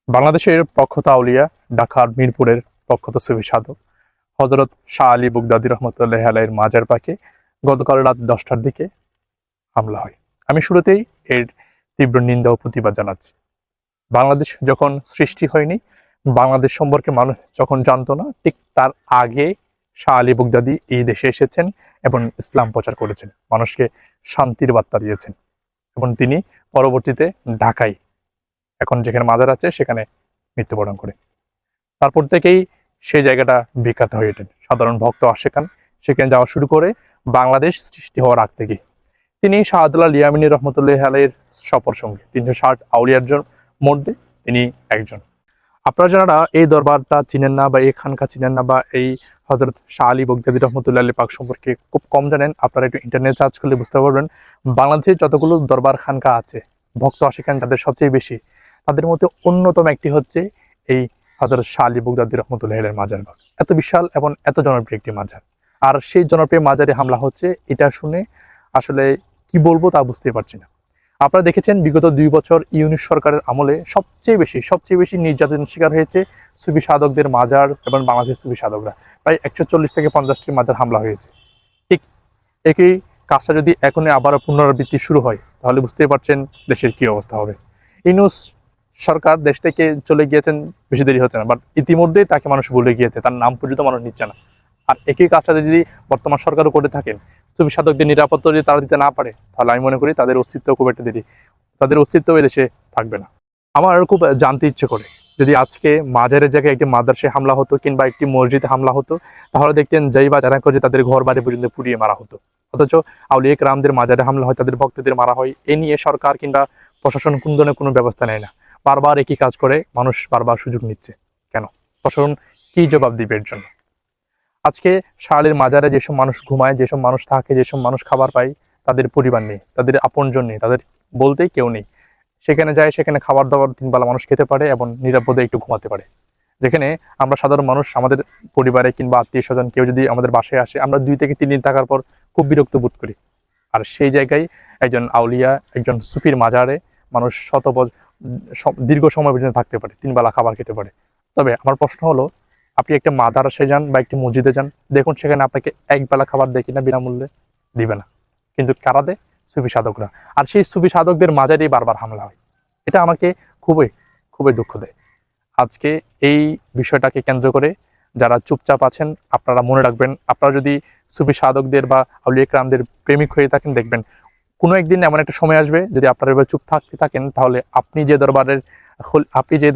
বাংলাদেশের প্রখ্যাত আউলিয়া ঢাকার মিরপুরের প্রখ্যাত সুফি সাধক হযরত শাহ আলী বুগদাদি রহমতুল্লাহ আলাইহির মাজার পাকে গতকাল রাত 10টার দিকে হামলা হয়। আমি শুরুতেই এর তীব্র নিন্দা ও প্রতিবাদ জানাচ্ছি। বাংলাদেশ যখন সৃষ্টি হয়নি, বাংলাদেশ সম্পর্কে মানুষ যখন জানতো না, ঠিক তার আগে শাহ আলী বুগদাদি এই দেশে এসেছেন এবং ইসলাম প্রচার করেছেন, মানুষকে শান্তির বার্তা দিয়েছেন এবং তিনি পরবর্তীতে ঢাকায় এখন যেখানে মাজার আছে সেখানে মৃত্যুবরণ করে। তারপর থেকেই সেই জায়গাটা বিখ্যাত হয়ে ওঠেন, সাধারণ ভক্ত আশেকান সেখানে যাওয়া শুরু করে বাংলাদেশ সৃষ্টি হওয়ার আগ থেকেই। তিনি শাহজালাল ইয়ামিনী রহমতুল্লাহ আলাইহির সফর সঙ্গী, 360 আউলিয়ার মধ্যে তিনি একজন। আপনারা যারা এই দরবারটা চিনেন না বা এই খানকা চিনেন না বা এই হযরত শাহ আলী বুগদাদি রহমতুল্লাহ আলাইহি পাক সম্পর্কে খুব কম জানেন, আপনারা একটু ইন্টারনেট সার্চ করলে বুঝতে পারবেন বাংলাদেশে যতগুলো দরবার খানকা আছে, ভক্ত আশিকান যাদের সবচেয়ে বেশি, তাদের মধ্যে অন্যতম একটি হচ্ছে এই হযরত শাহ আলী বুগদাদি রহমতুল্লাহ আলাইহির মাজার। এত বিশাল এবং এত জনপ্রিয় একটি মাজার, আর সেই জনপ্রিয় মাজারে হামলা হচ্ছে, এটা শুনে আসলে কি বলবো তা বুঝতে পারছি না। আপনারা দেখেছেন বিগত 2 বছর ইউনিট সরকারের আমলে সবচেয়ে বেশি নির্যাতন শিকার হয়েছে সুফি সাধকদের মাজার এবং বাংলাদেশের সুফি সাধকরা। প্রায় 140 থেকে 50টি মাজার হামলা হয়েছে। ঠিক একই কাজটা যদি এখনই আবারও পুনরাবৃত্তি শুরু হয়, তাহলে বুঝতেই পারছেন দেশের কি অবস্থা হবে। ইউনূস সরকার দেশ থেকে চলে গিয়েছেন, বেশি দেরি হচ্ছে না, বাট ইতিমধ্যেই তাকে মানুষ ভুলে গিয়েছে, তার নাম পর্যন্ত মানুষ নিচ্ছে না। আর একই কাজটা যদি বর্তমান সরকারও করে থাকেন, সুফি সাধকদের নিরাপত্তা যদি তারা দিতে না পারে, তাহলে আমি মনে করি তাদের অস্তিত্ব খুব একটা দেরি, তাদের অস্তিত্ব এদেশে থাকবে না। আমার খুব জানতে ইচ্ছে করে, যদি আজকে মাজারের জায়গায় একটি মাদ্রাসায় হামলা হতো কিংবা একটি মসজিদে হামলা হতো, তাহলে দেখতেন যেই বা যারা করে তাদের ঘর বাড়ি পর্যন্ত পুড়িয়ে মারা হতো। অথচ আউলিয়া কেরামদের মাজারে হামলা হয়, তাদের ভক্তদের মারা হয়। এ নিয়ে সরকার কিংবা প্রশাসন কোন ধরনের কোনো ব্যবস্থা নেয় না, বারবার একই কাজ করে, মানুষ বারবার সুযোগ নিচ্ছে। কেন? প্রশাসন কি জবাব দিবে এর জন্য? আজকে শাহ আলীর মাজারে যেসব মানুষ ঘুমায়, যেসব মানুষ থাকে, যেসব মানুষ খাবার পায়, তাদের পরিবার নেই, তাদের আপনজন নেই, তাদের বলতেই কেউ নেই। সেখানে যায়, সেখানে খাবার দাবার 3 বেলা মানুষ খেতে পারে এবং নিরাপদে একটু ঘুমাতে পারে। যেখানে আমরা সাধারণ মানুষ, আমাদের পরিবারে কিংবা আত্মীয় স্বজন কেউ যদি আমাদের বাসায় আসে, আমরা 2 থেকে 3 দিন থাকার পর খুব বিরক্ত বোধ করি। আর সেই জায়গায় একজন আউলিয়া, একজন সুফির মাজারে মানুষ দীর্ঘ সময় পর্যন্ত থাকতে পারে, 3 বেলা খাবার খেতে পারে। তবে আমার প্রশ্ন হলো, আপনি একটা মাদ্রাসায় যান বা একটি মসজিদে যান, দেখুন সেখানে আপনাকে 1 বেলা খাবার দেয় কিনা, বিনামূল্যে দিবে না। কিন্তু কারা দেয়? সুফি সাধকরা। আর সেই সুফি সাধকদের মাজারেই বারবার হামলা হয়। এটা আমাকে খুবই দুঃখ দেয়। আজকে এই বিষয়টাকে কেন্দ্র করে যারা চুপচাপ আছেন, আপনারা মনে রাখবেন, আপনারা যদি সুফি সাধকদের বা আউলিয়া কেরামদের প্রেমিক হয়ে থাকেন, দেখবেন কোনো একদিন এমন একটা সময় আসবে, যদি আপনারা এবার চুপ থাকতে থাকেন, তাহলে আপনি যে